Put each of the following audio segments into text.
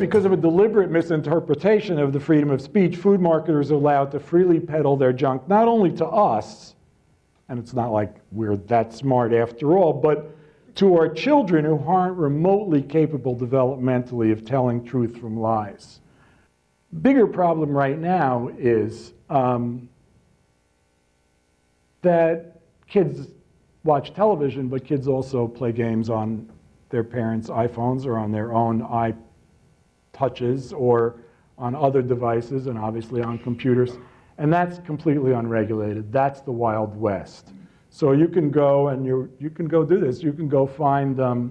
Because of a deliberate misinterpretation of the freedom of speech, food marketers are allowed to freely peddle their junk, not only to us, and it's not like we're that smart after all, but to our children who aren't remotely capable developmentally of telling truth from lies. Bigger problem right now is that kids watch television, but kids also play games on their parents' iPhones or on their own iTouches or on other devices and obviously on computers. And that's completely unregulated. That's the Wild West. So you can go and you can go do this. You can go find, I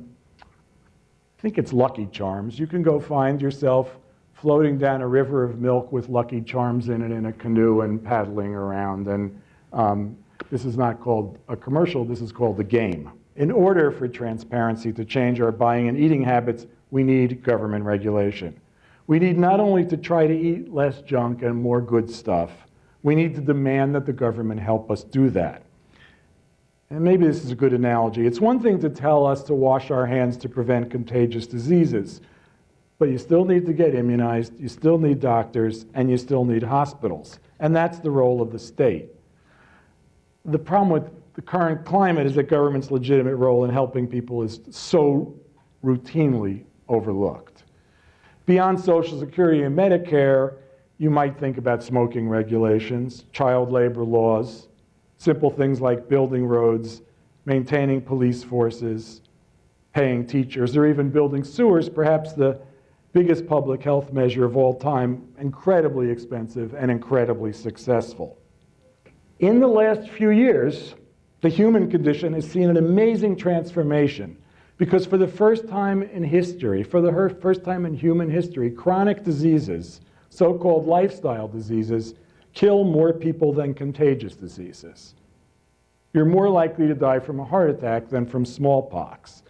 think it's Lucky Charms. You can go find yourself floating down a river of milk with Lucky Charms in it in a canoe and paddling around. And this is not called a commercial, this is called a game. In order for transparency to change our buying and eating habits, we need government regulation. We need not only to try to eat less junk and more good stuff, we need to demand that the government help us do that. And maybe this is a good analogy. It's one thing to tell us to wash our hands to prevent contagious diseases, but you still need to get immunized, you still need doctors, and you still need hospitals. And that's the role of the state. The problem with the current climate is that government's legitimate role in helping people is so routinely overlooked. Beyond Social Security and Medicare, you might think about smoking regulations, child labor laws, simple things like building roads, maintaining police forces, paying teachers, or even building sewers, perhaps the biggest public health measure of all time, incredibly expensive and incredibly successful. In the last few years, the human condition has seen an amazing transformation because for the first time in history, for the first time in human history, chronic diseases, so-called lifestyle diseases, kill more people than contagious diseases. You're more likely to die from a heart attack than from smallpox.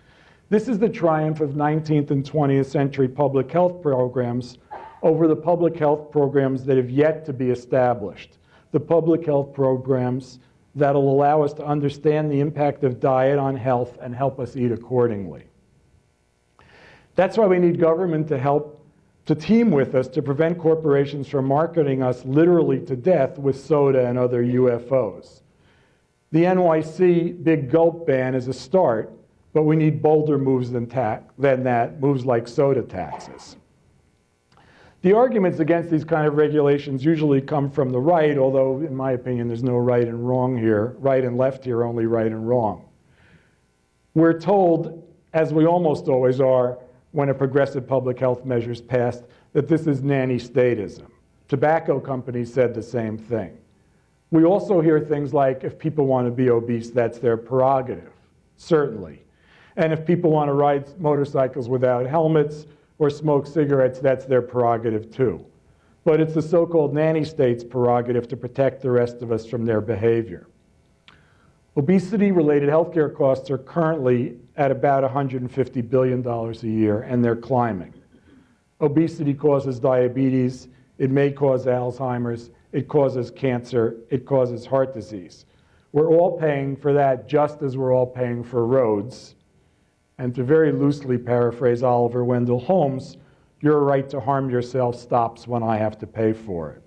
This is the triumph of 19th and 20th century public health programs over the public health programs that have yet to be established. The public health programs that'll allow us to understand the impact of diet on health and help us eat accordingly. That's why we need government to help to team with us to prevent corporations from marketing us literally to death with soda and other UFOs. The NYC Big Gulp ban is a start, but we need bolder moves than that, moves like soda taxes. The arguments against these kind of regulations usually come from the right, although in my opinion there's no right and wrong here, right and left here, only right and wrong. We're told, as we almost always are when a progressive public health measure is passed, that this is nanny statism. Tobacco companies said the same thing. We also hear things like, if people want to be obese, that's their prerogative, certainly. And if people want to ride motorcycles without helmets or smoke cigarettes, that's their prerogative too. But it's the so-called nanny state's prerogative to protect the rest of us from their behavior. Obesity-related healthcare costs are currently at about $150 billion a year, and they're climbing. Obesity causes diabetes, it may cause Alzheimer's, it causes cancer, it causes heart disease. We're all paying for that just as we're all paying for roads. And to very loosely paraphrase Oliver Wendell Holmes, your right to harm yourself stops when I have to pay for it.